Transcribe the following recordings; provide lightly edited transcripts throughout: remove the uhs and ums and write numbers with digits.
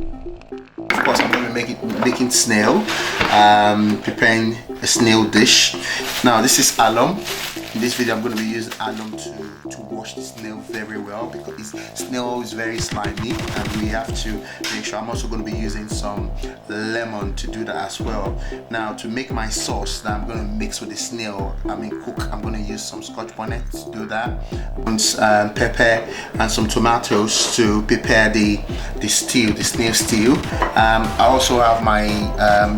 Of course, I'm going to be making snail, preparing a snail dish. Now this is alum. In this video, I'm going to be using alum to wash the snail very well, because snail is very slimy, and we have to make sure. I'm also going to be using some lemon to do that as well. Now, to make my sauce that I'm going to mix with the snail, cook, I'm going to use some Scotch bonnet to do that, pepper and some tomatoes to prepare the stew, the snail stew. I also have my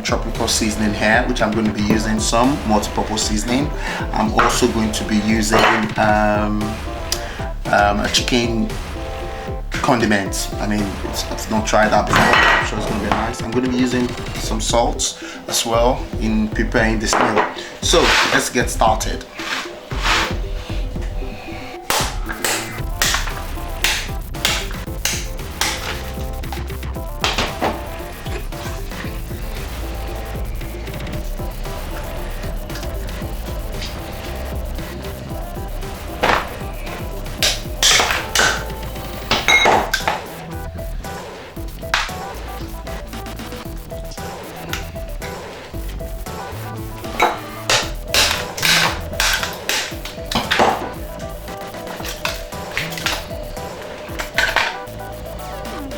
tropical seasoning here, which I'm going to be using some multi-purpose seasoning. I'm also going to be using a chicken condiment. I've not tried that before. I'm sure it's going to be nice. I'm going to be using some salt as well in preparing the snail. So let's get started.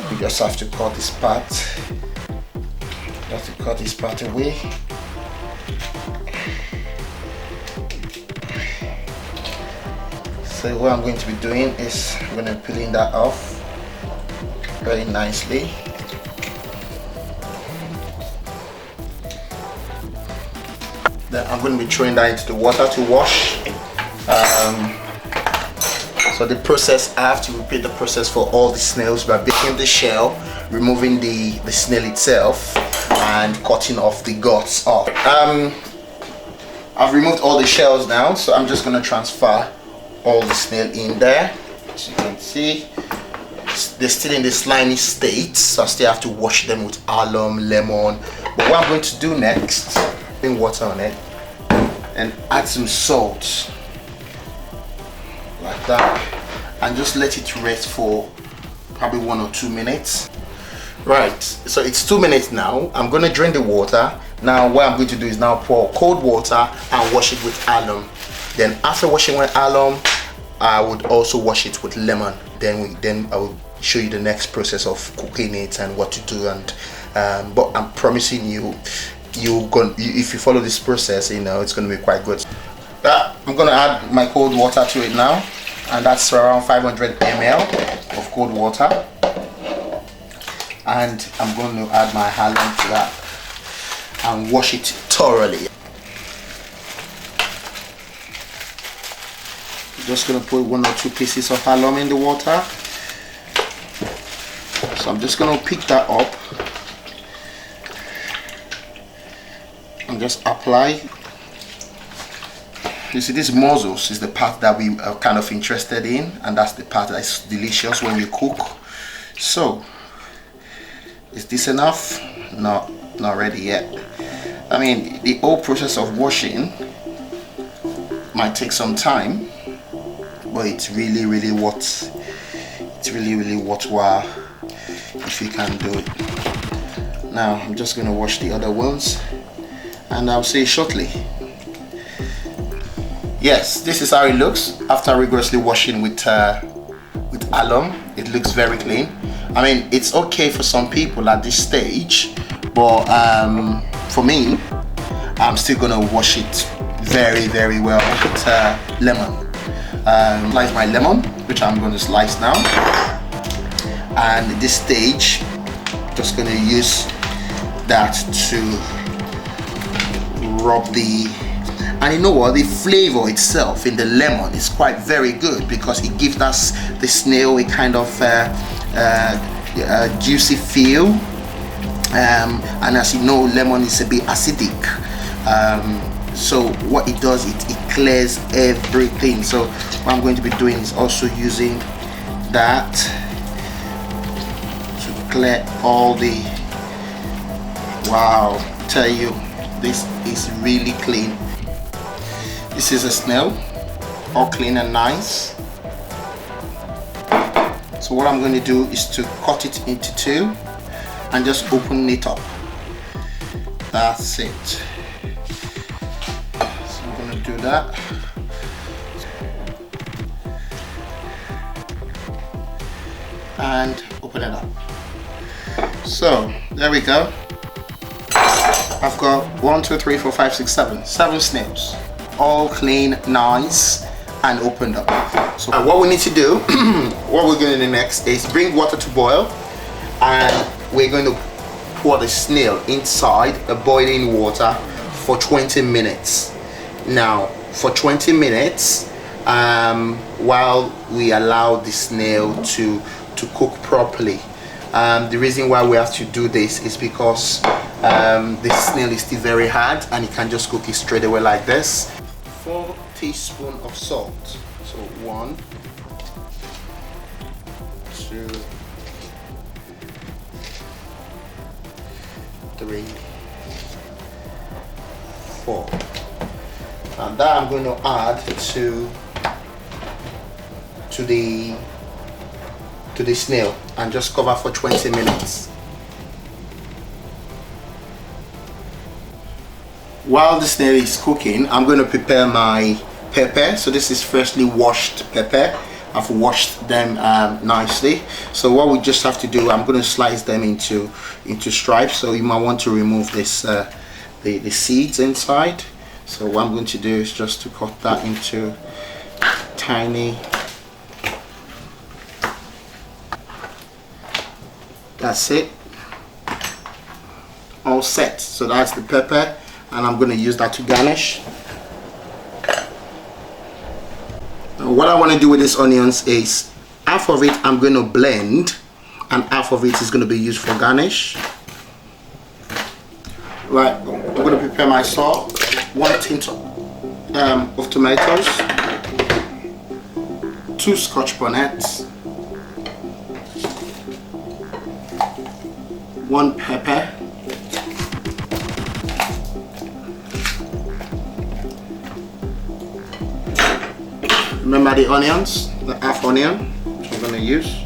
You just have to cut this part. You have to cut this part away. So what I'm going to be doing is I'm going to be peeling that off very nicely. Then I'm going to be throwing that into the water to wash. So the process, I have to repeat the process for all the snails by breaking the shell, removing the snail itself, and cutting off the guts off. I've removed all the shells now, so I'm just going to transfer all the snail in there. As you can see, they're still in the slimy state, so I still have to wash them with alum, lemon. But what I'm going to do next, put water on it and add some salt. Like that, and just let it rest for probably 1 or 2 minutes. Right, so it's 2 minutes now. I'm going to drain the water. Now what I'm going to do is now pour cold water and wash it with alum. Then after washing with alum, I would also wash it with lemon. Then I will show you the next process of cooking it and what to do. And but I'm promising you, if you follow this process, it's going to be quite good. I'm going to add my cold water to it now, and that's around 500 ml of cold water, and I'm going to add my alum to that and wash it thoroughly. Just going to put 1 or 2 pieces of alum in the water, so I'm just going to pick that up and just apply. You see, this mussels is the part that we are kind of interested in, and that's the part that's delicious when you cook. So, is this enough? No, not ready yet. The whole process of washing might take some time, but it's really worthwhile if you can do it. Now I'm just going to wash the other ones, and I'll see you shortly. Yes, this is how it looks after rigorously washing with alum. It looks very clean. It's okay for some people at this stage, but for me, I'm still gonna wash it very well with lemon. Slice my lemon, which I'm going to slice now, and at this stage, just gonna use that to rub the. And you know what, the flavor itself in the lemon is quite very good, because it gives us the snail a kind of juicy feel, and as you know, lemon is a bit acidic, so what it does, it clears everything. So what I'm going to be doing is also using that to clear all the. Wow, tell you, this is really clean. This is a snail, all clean and nice. So what I'm going to do is to cut it into 2 and just open it up. That's it. So I'm going to do that. And open it up. So there we go. I've got 1, 2, 3, 4, 5, 6, 7 snails, all clean, nice, and opened up. So what we need to do, what we're going to do next is bring water to boil, and we're going to pour the snail inside the boiling water for 20 minutes. Now for 20 minutes, while we allow the snail to cook properly. The reason why we have to do this is because the snail is still very hard and you can just cook it straight away like this. 4 teaspoons of salt. So 1, 2, 3, 4. And that I'm going to add to the snail and just cover for 20 minutes. While the snail is cooking, I'm going to prepare my pepper. So this is freshly washed pepper. I've washed them nicely. So what we just have to do, I'm going to slice them into stripes. So you might want to remove this the seeds inside. So what I'm going to do is just to cut that into tiny. That's it, all set. So that's the pepper, and I'm going to use that to garnish. Now what I want to do with these onions is half of it I'm going to blend and half of it is going to be used for garnish. Right, I'm going to prepare my sauce. 1 tin of tomatoes, 2 scotch bonnets, 1 pepper, remember the onions, the half onion which I'm going to use,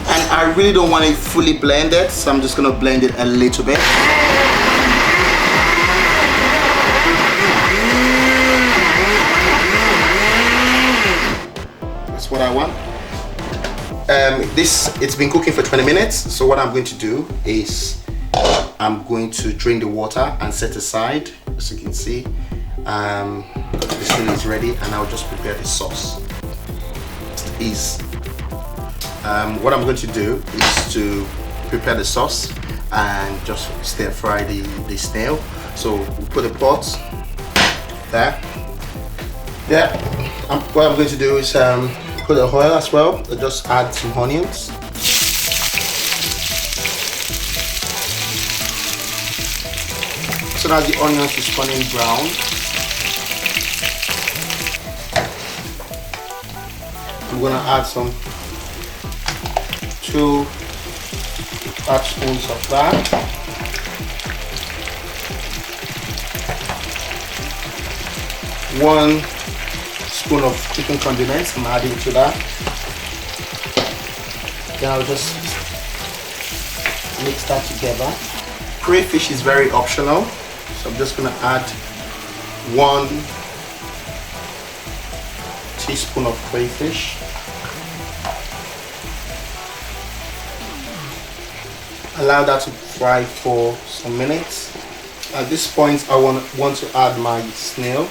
and I really don't want it fully blended, so I'm just going to blend it a little bit. What I want. It's been cooking for 20 minutes, so what I'm going to do is I'm going to drain the water and set aside. As you can see, this thing is ready, and I'll just prepare the sauce. What I'm going to do is to prepare the sauce and just stir fry the snail. So we put a pot there. Yeah, what I'm going to do is put the oil as well. I'll just add some onions. So that the onions is turning brown. I'm gonna add some 2 spoons of that. 1 spoon of chicken condiments I'm adding to that. Then I'll just mix that together. Crayfish is very optional, so I'm just going to add 1 teaspoon of crayfish. Allow that to fry for some minutes. At this point I want to add my snail.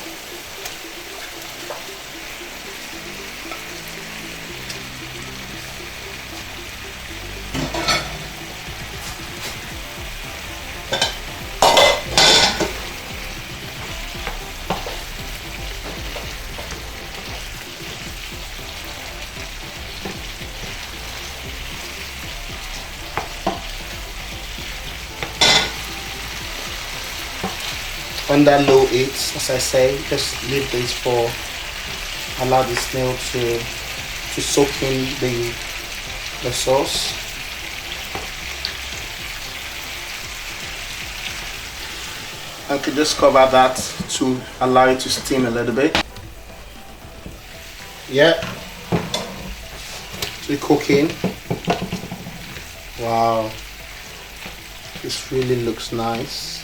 Under low heat, as I say, just leave this for, allow the snail to soak in the sauce. I could just cover that to allow it to steam a little bit. Yeah, it's cooking. Wow, this really looks nice.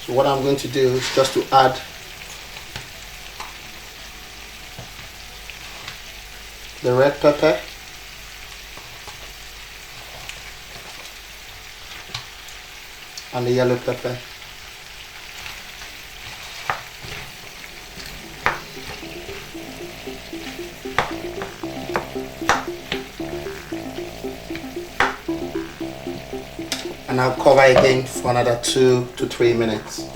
So what I'm going to do is just to add the red pepper, and the yellow pepper. And I'll cover again for another 2 to 3 minutes.